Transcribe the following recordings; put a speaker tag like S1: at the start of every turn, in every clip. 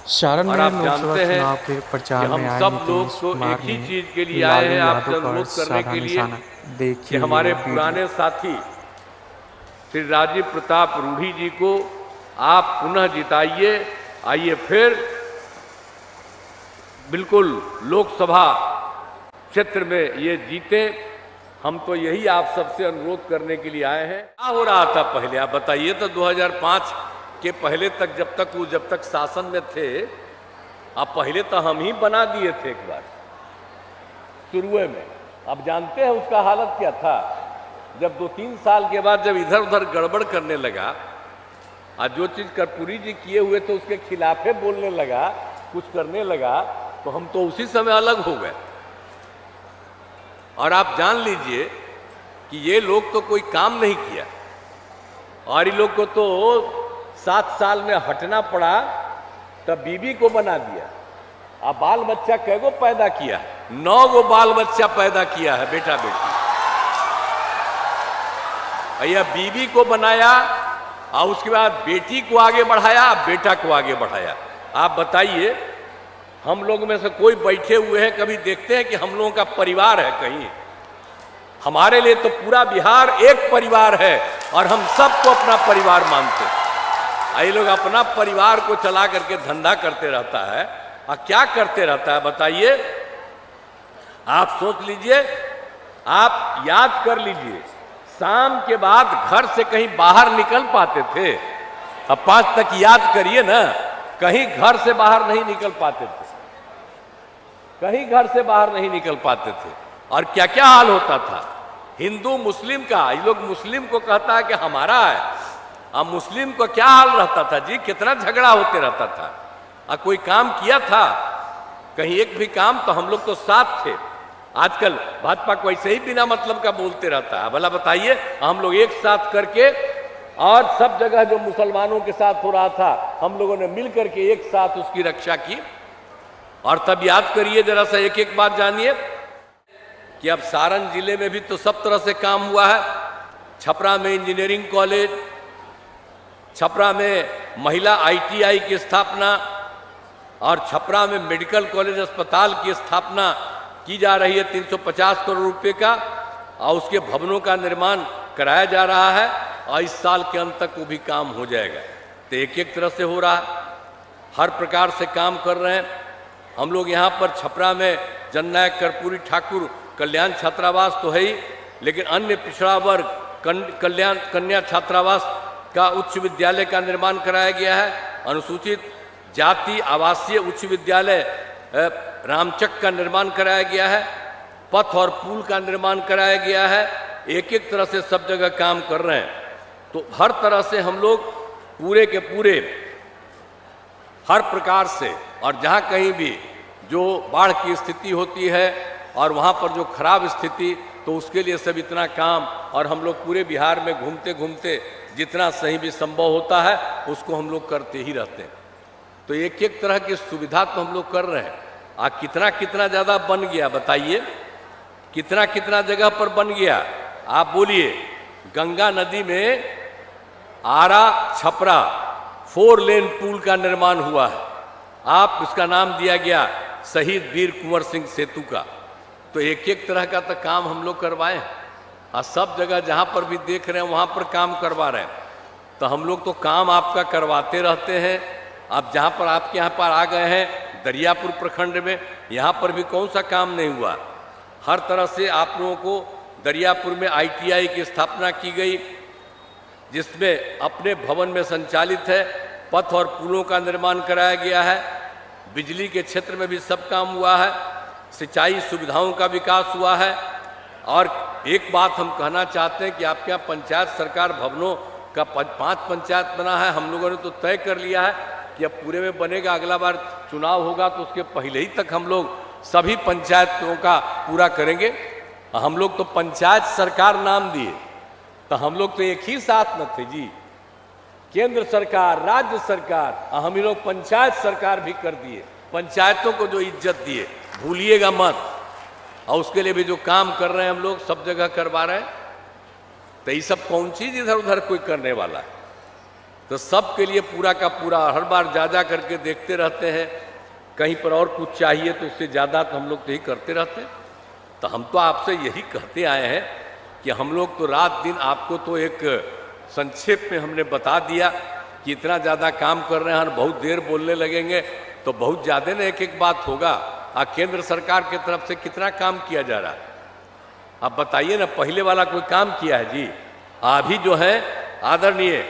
S1: सारण
S2: और
S1: में
S2: आप
S1: लोकसभा
S2: जानते हैं
S1: चुनाव के
S2: कि
S1: प्रचार में
S2: हम
S1: आए
S2: सब लोग
S1: नीतीश
S2: तो
S1: कुमार
S2: एक ही
S1: ने
S2: चीज के लिए आए
S1: लालू
S2: हैं आपसे
S1: यादव पर
S2: अनुरोध करने
S1: साधा
S2: के लिए
S1: निशाना।
S2: कि
S1: देखिए
S2: हमारे
S1: ये वीडियो।
S2: पुराने साथी श्री राजीव प्रताप रूढ़ी जी को आप पुनः जिताइए। आइए फिर बिल्कुल लोकसभा क्षेत्र में ये जीते। हम तो यही आप सबसे अनुरोध करने के लिए आए हैं। क्या हो रहा था पहले आप बताइए तो 2005 के पहले तक जब तक शासन में थे, अब पहले तो हम ही बना दिए थे एक बार शुरुए में। अब जानते हैं उसका हालत क्या था। जब 2-3 साल के बाद जब इधर उधर गड़बड़ करने लगा और जो चीज कर्पूरी जी किए हुए थे उसके खिलाफे बोलने लगा, कुछ करने लगा, तो हम तो उसी समय अलग हो गए। और आप जान लीजिए कि ये लोग तो कोई काम नहीं किया और इन लोग को तो 7 साल में हटना पड़ा, तब बीबी को बना दिया। अब बाल बच्चा कैगो पैदा किया? 9 गो बाल बच्चा पैदा किया है, बेटा बेटी। भैया बीबी को बनाया और उसके बाद बेटी को आगे बढ़ाया, बेटा को आगे बढ़ाया। आप बताइए, हम लोग में से कोई बैठे हुए हैं कभी देखते हैं कि हम लोगों का परिवार है कहीं? हमारे लिए तो पूरा बिहार एक परिवार है और हम सबको अपना परिवार मानते हैं। ये लोग अपना परिवार को चला करके धंधा करते रहता है। और क्या करते रहता है बताइए? आप सोच लीजिए, आप याद कर लीजिए, शाम के बाद घर से कहीं बाहर निकल पाते थे? अब 5 तक याद करिए ना, कहीं घर से बाहर नहीं निकल पाते थे, कहीं घर से बाहर नहीं निकल पाते थे। और क्या क्या हाल होता था हिंदू मुस्लिम का। ये लोग मुस्लिम को कहता है कि हमारा है, अब मुस्लिम को क्या हाल रहता था जी? कितना झगड़ा होते रहता था। और कोई काम किया था कहीं एक भी काम? तो हम लोग तो साथ थे। आजकल भाजपा को ऐसे ही बिना मतलब का बोलते रहता है। भला बताइए, हम लोग एक साथ करके और सब जगह जो मुसलमानों के साथ हो रहा था, हम लोगों ने मिल करके एक साथ उसकी रक्षा की। और तब याद करिए जरा सा, एक एक बात जानिए कि अब सारण जिले में भी तो सब तरह से काम हुआ है। छपरा में इंजीनियरिंग कॉलेज, छपरा में महिला ITI की स्थापना और छपरा में मेडिकल कॉलेज अस्पताल की स्थापना की जा रही है 350 करोड़ रुपए का। और उसके भवनों का निर्माण कराया जा रहा है और इस साल के अंत तक वो भी काम हो जाएगा। तो एक एक तरह से हो रहा है, हर प्रकार से काम कर रहे हैं हम लोग। यहाँ पर छपरा में जननायक कर्पूरी ठाकुर कल्याण छात्रावास तो है ही, लेकिन अन्य पिछड़ा वर्ग कल्याण कन्या छात्रावास का उच्च विद्यालय का निर्माण कराया गया है। अनुसूचित जाति आवासीय उच्च विद्यालय रामचक का निर्माण कराया गया है। पथ और पुल का निर्माण कराया गया है। एक एक तरह से सब जगह काम कर रहे हैं। तो हर तरह से हम लोग पूरे के पूरे हर प्रकार से, और जहाँ कहीं भी जो बाढ़ की स्थिति होती है और वहाँ पर जो खराब स्थिति, तो उसके लिए सब इतना काम, और हम लोग पूरे बिहार में घूमते घूमते जितना सही भी संभव होता है उसको हम लोग करते ही रहते हैं। तो एक एक तरह की सुविधा तो हम लोग कर रहे हैं। कितना कितना ज़्यादा बन गया बताइए, कितना कितना जगह पर बन गया। आप बोलिए, गंगा नदी में आरा छपरा 4 लेन पुल का निर्माण हुआ है। आप इसका नाम दिया गया शहीद वीर कुंवर सिंह सेतु का। तो एक एक तरह का तो काम हम लोग करवाए हैं और सब जगह जहाँ पर भी देख रहे हैं वहाँ पर काम करवा रहे हैं। तो हम लोग तो काम आपका करवाते रहते हैं। आप जहाँ पर आपके यहाँ पर आ गए हैं दरियापुर प्रखंड में, यहाँ पर भी कौन सा काम नहीं हुआ। हर तरह से आप लोगों को दरियापुर में ITI की स्थापना की गई, जिसमें अपने भवन में संचालित है। पथ और पुलों का निर्माण कराया गया है। बिजली के क्षेत्र में भी सब काम हुआ है। सिंचाई सुविधाओं का विकास हुआ है। और एक बात हम कहना चाहते हैं कि आपके यहाँ पंचायत सरकार भवनों का 5 पंचायत बना है। हम लोगों ने तो तय कर लिया है कि अब पूरे में बनेगा। अगला बार चुनाव होगा तो उसके पहले ही तक हम लोग सभी पंचायतों का पूरा करेंगे। हम लोग तो पंचायत सरकार नाम दिए, तो हम लोग तो एक ही साथ में थे जी। केंद्र सरकार, राज्य सरकार, हम ही लोग पंचायत सरकार भी कर दिए। पंचायतों को जो इज्जत दिए भूलिएगा मत। और उसके लिए भी जो काम कर रहे हैं हम लोग सब जगह करवा रहे हैं। तो ये सब कौन चीज इधर उधर कोई करने वाला है? तो सबके लिए पूरा का पूरा हर बार जा करके देखते रहते हैं। कहीं पर और कुछ चाहिए तो उससे ज़्यादा तो हम लोग तो यही करते रहते हैं। तो हम तो आपसे यही कहते आए हैं कि हम लोग तो रात दिन आपको तो एक संक्षेप में हमने बता दिया कि इतना ज़्यादा काम कर रहे हैं और बहुत देर बोलने लगेंगे तो बहुत ज़्यादा ना एक एक बात होगा। केंद्र सरकार की तरफ से कितना काम किया जा रहा है आप बताइए ना। पहले वाला कोई काम किया है जी? अभी जो है आदरणीय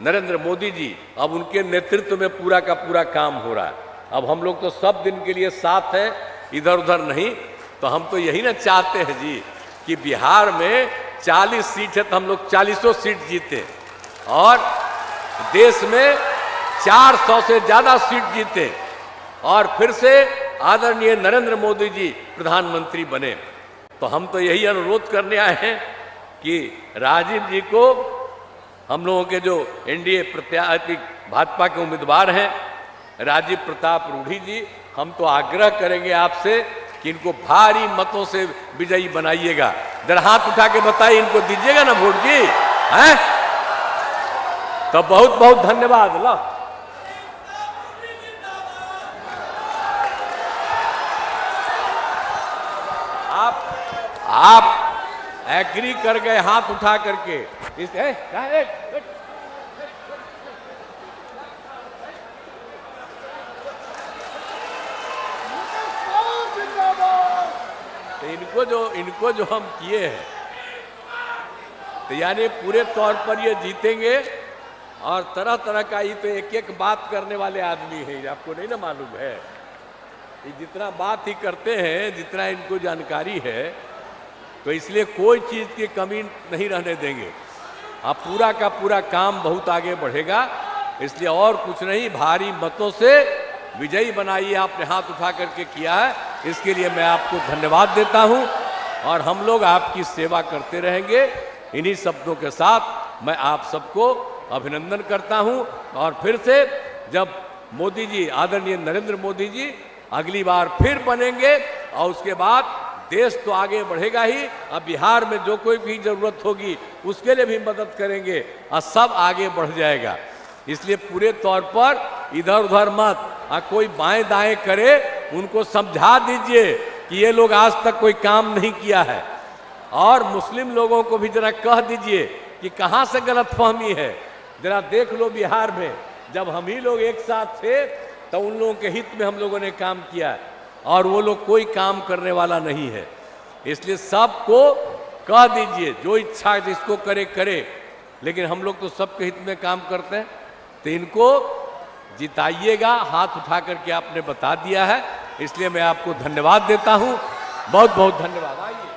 S2: नरेंद्र मोदी जी, अब उनके नेतृत्व में पूरा का पूरा काम हो रहा है। अब हम लोग तो सब दिन के लिए साथ हैं, इधर उधर नहीं। तो हम तो यही ना चाहते हैं जी कि बिहार में 40 सीट है तो हम लोग 40 सीट जीते और देश में 400 से ज़्यादा सीट जीते और फिर से आदरणीय नरेंद्र मोदी जी प्रधानमंत्री बने। तो हम तो यही अनुरोध करने आए हैं कि राजीव जी को, हम लोगों के जो एनडीए प्रत्याशी भाजपा के उम्मीदवार हैं राजीव प्रताप रूढ़ी जी, हम तो आग्रह करेंगे आपसे कि इनको भारी मतों से विजयी बनाइएगा। जरा हाथ उठा के बताइए, इनको दीजिएगा ना वोट जी? हैं? तो बहुत बहुत धन्यवाद। ला आप एग्री कर गए हाथ उठा करके। तो इनको जो हम किए हैं तो यानी पूरे तौर पर ये जीतेंगे। और तरह तरह का ये तो एक एक बात करने वाले आदमी है, आपको नहीं ना मालूम है? ये जितना बात ही करते हैं, जितना इनको जानकारी है, तो इसलिए कोई चीज़ की कमी नहीं रहने देंगे। अब पूरा का पूरा काम बहुत आगे बढ़ेगा। इसलिए और कुछ नहीं, भारी मतों से विजयी बनाइए। आपने हाथ उठा करके किया है, इसके लिए मैं आपको धन्यवाद देता हूं और हम लोग आपकी सेवा करते रहेंगे। इन्हीं शब्दों के साथ मैं आप सबको अभिनंदन करता हूं। और फिर से जब मोदी जी, आदरणीय नरेंद्र मोदी जी अगली बार फिर बनेंगे और उसके बाद देश तो आगे बढ़ेगा ही। अब बिहार में जो कोई भी जरूरत होगी उसके लिए भी मदद करेंगे और सब आगे बढ़ जाएगा। इसलिए पूरे तौर पर इधर उधर मत, कोई बाएं दाएं करे उनको समझा दीजिए कि ये लोग आज तक कोई काम नहीं किया है। और मुस्लिम लोगों को भी जरा कह दीजिए कि कहाँ से गलतफहमी है। जरा देख लो, बिहार में जब हम ही लोग एक साथ थे तो उन लोगों के हित में हम लोगों ने काम किया और वो लोग कोई काम करने वाला नहीं है। इसलिए सबको कह दीजिए, जो इच्छा जिसको करे करे, लेकिन हम लोग तो सबके हित में काम करते हैं। तो इनको जिताइएगा। हाथ उठा करके आपने बता दिया है, इसलिए मैं आपको धन्यवाद देता हूं। बहुत बहुत धन्यवाद। आइए।